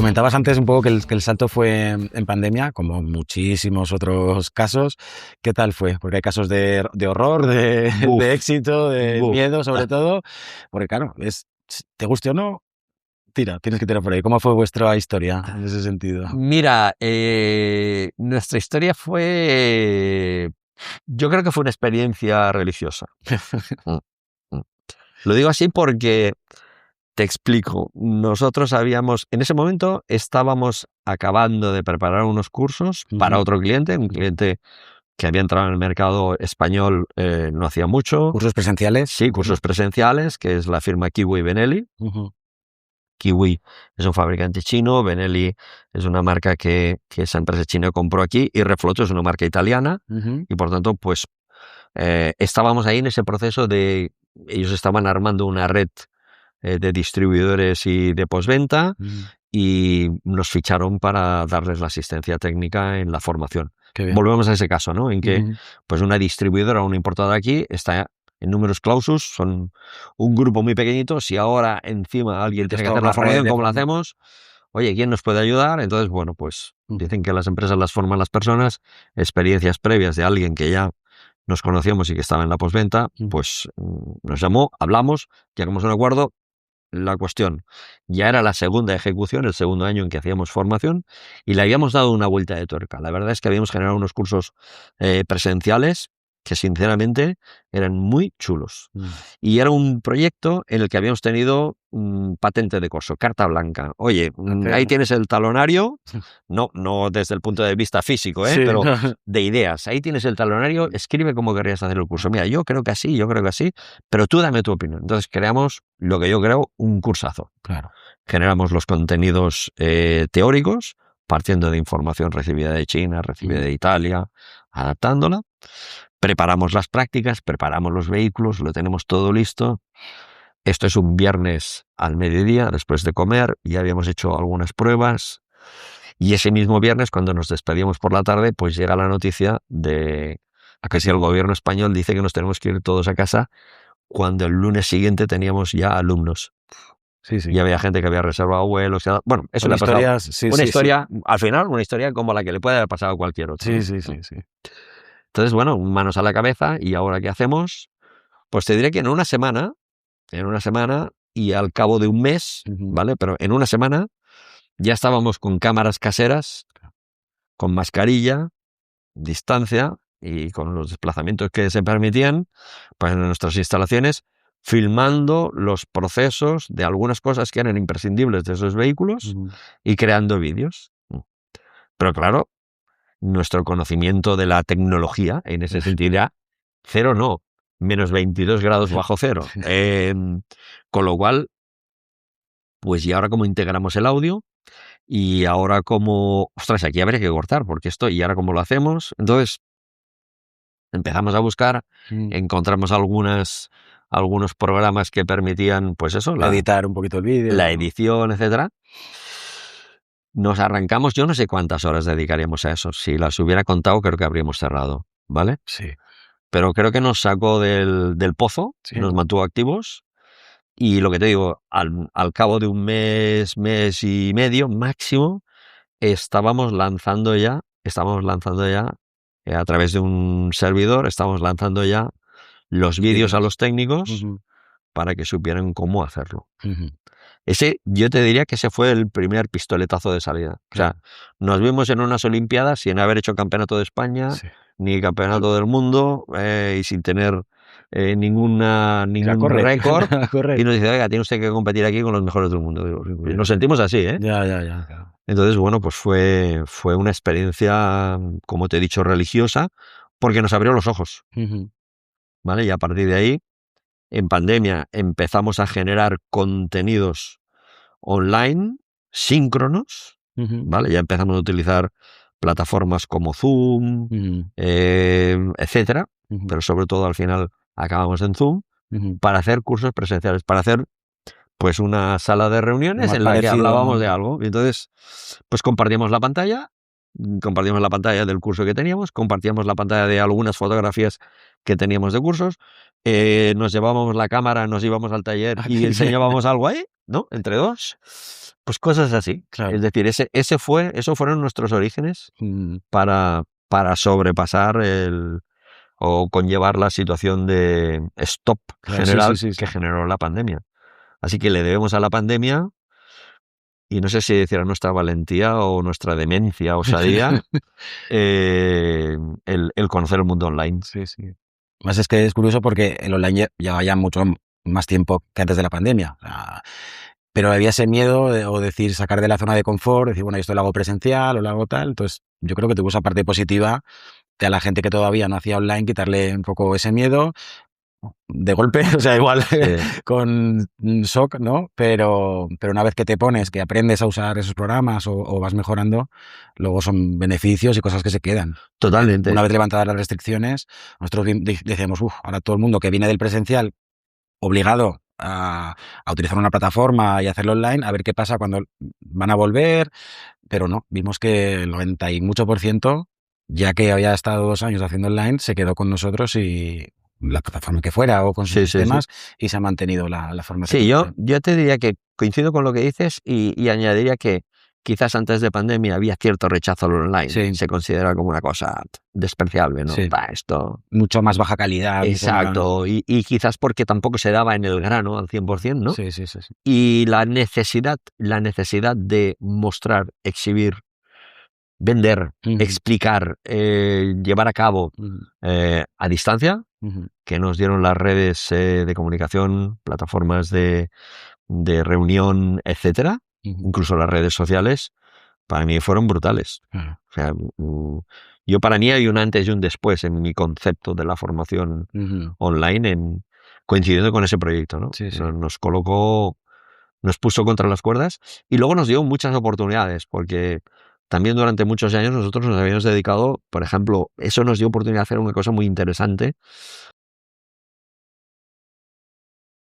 Comentabas antes un poco que el salto fue en pandemia, como muchísimos otros casos. ¿Qué tal fue? Porque hay casos de horror, de éxito, de miedo sobre todo. Porque claro, te guste o no, tienes que tirar por ahí. ¿Cómo fue vuestra historia en ese sentido? Mira, nuestra historia fue, yo creo que fue una experiencia religiosa. Lo digo así porque te explico. Nosotros en ese momento estábamos acabando de preparar unos cursos para otro cliente, un cliente que había entrado en el mercado español no hacía mucho. ¿Cursos presenciales? Sí, cursos presenciales, que es la firma Kiwi Benelli. Kiwi es un fabricante chino, Benelli es una marca que esa empresa china compró aquí, y Reflotto es una marca italiana, y por tanto, pues estábamos ahí en ese proceso ellos estaban armando una red de distribuidores y de postventa, y nos ficharon para darles la asistencia técnica en la formación. Volvemos a ese caso, ¿no? En que pues una distribuidora o una importadora aquí está en números clausus, son un grupo muy pequeñito. Si ahora encima alguien tiene que hacer la formación, ¿cómo la hacemos? Oye, ¿quién nos puede ayudar? Entonces, bueno, pues dicen que las empresas las forman las personas, experiencias previas de alguien que ya nos conocíamos y que estaba en la postventa, pues nos llamó, hablamos, llegamos a un acuerdo. La cuestión, ya era la segunda ejecución, el segundo año en que hacíamos formación, y le habíamos dado una vuelta de tuerca. La verdad es que habíamos generado unos cursos presenciales que sinceramente eran muy chulos. Y era un proyecto en el que habíamos tenido patente de corso, carta blanca. Oye, ahí tienes el talonario, no desde el punto de vista físico, pero de ideas. Ahí tienes el talonario, escribe cómo querrías hacer el curso. Mira, yo creo que así, pero tú dame tu opinión. Entonces creamos lo que yo creo un cursazo. Claro. Generamos los contenidos teóricos, partiendo de información recibida de China, recibida de Italia, adaptándola. Preparamos las prácticas, preparamos los vehículos, lo tenemos todo listo. Esto es un viernes al mediodía, después de comer, ya habíamos hecho algunas pruebas, y ese mismo viernes, cuando nos despedíamos por la tarde, pues llega la noticia de que si el gobierno español dice que nos tenemos que ir todos a casa, cuando el lunes siguiente teníamos ya alumnos. Sí. Y había gente que había reservado vuelos. Bueno, es una historia, al final, una historia como la que le puede haber pasado a cualquier otro. Sí. Entonces, bueno, manos a la cabeza, ¿y ahora qué hacemos? Pues te diré que en una semana y al cabo de un mes, ¿vale? Pero en una semana ya estábamos con cámaras caseras, con mascarilla, distancia y con los desplazamientos que se permitían, pues en nuestras instalaciones, filmando los procesos de algunas cosas que eran imprescindibles de esos vehículos y creando vídeos. Pero claro, nuestro conocimiento de la tecnología en ese sentido era cero, no, menos 22 grados bajo cero. Con lo cual, pues, ¿y ahora cómo integramos el audio? Y ahora cómo... Ostras, aquí habría que cortar, porque ¿y ahora cómo lo hacemos? Entonces, empezamos a buscar, encontramos algunos programas que permitían, pues eso, editar un poquito el vídeo. La edición, etcétera. Nos arrancamos, yo no sé cuántas horas dedicaríamos a eso. Si las hubiera contado, creo que habríamos cerrado, ¿vale? Sí. Pero creo que nos sacó del pozo, nos mantuvo activos, y lo que te digo, al cabo de un mes y medio máximo, estábamos lanzando ya a través de un servidor, estábamos lanzando ya los vídeos a los técnicos para que supieran cómo hacerlo. Yo te diría que ese fue el primer pistoletazo de salida. O sea, nos vimos en unas Olimpiadas sin haber hecho campeonato de España, ni campeonato del mundo, y sin tener ningún récord. Y nos dice, oiga, tiene usted que competir aquí con los mejores del mundo. Y nos sentimos así, ¿eh? Ya. Entonces, bueno, pues fue una experiencia, como te he dicho, religiosa, porque nos abrió los ojos. ¿Vale? Y a partir de ahí, en pandemia, empezamos a generar contenidos online, síncronos, ¿vale? Ya empezamos a utilizar plataformas como Zoom, etcétera, pero sobre todo al final acabamos en Zoom, para hacer cursos presenciales, para hacer pues una sala de reuniones en la que hablábamos de algo. Y entonces, pues compartíamos la pantalla del curso que teníamos, compartíamos la pantalla de algunas fotografías que teníamos de cursos, nos llevábamos la cámara, nos íbamos al taller y enseñábamos algo ahí, ¿no? Entre dos. Pues cosas así. Claro. Es decir, esos fueron nuestros orígenes para sobrepasar o conllevar la situación de stop general que generó la pandemia. Así que le debemos a la pandemia, y no sé si decir a nuestra valentía o nuestra demencia, osadía, el conocer el mundo online. Sí, sí. Más es que es curioso porque el online lleva ya mucho más tiempo que antes de la pandemia. O sea, pero había ese miedo o decir sacar de la zona de confort, decir, bueno, esto lo hago presencial o lo hago tal. Entonces, yo creo que tuvo esa parte positiva de a la gente que todavía no hacía online quitarle un poco ese miedo de golpe, o sea, igual con shock, ¿no? Pero una vez que te pones, que aprendes a usar esos programas o vas mejorando, luego son beneficios y cosas que se quedan. Totalmente. Una vez levantadas las restricciones, nosotros decíamos, ahora todo el mundo que viene del presencial obligado a utilizar una plataforma y hacerlo online, a ver qué pasa cuando van a volver, pero no, vimos que el 90 y mucho por ciento, ya que había estado 2 años haciendo online, se quedó con nosotros y la plataforma que fuera o con sus sistemas y se ha mantenido la formación. Sí, yo te diría que coincido con lo que dices y añadiría que quizás antes de pandemia había cierto rechazo al online. Sí. Se considera como una cosa despreciable, ¿no? Sí. Esto... Mucho más baja calidad. Exacto, y quizás porque tampoco se daba en el grano al 100%, ¿no? Sí. Y la necesidad de mostrar, exhibir, vender, explicar, llevar a cabo a distancia, que nos dieron las redes de comunicación, plataformas de reunión, etcétera, incluso las redes sociales, para mí fueron brutales. O sea, yo para mí hay un antes y un después en mi concepto de la formación online, coincidiendo con ese proyecto, ¿no? Sí. Nos colocó, nos puso contra las cuerdas y luego nos dio muchas oportunidades, porque también durante muchos años nosotros nos habíamos dedicado, por ejemplo, eso nos dio oportunidad de hacer una cosa muy interesante,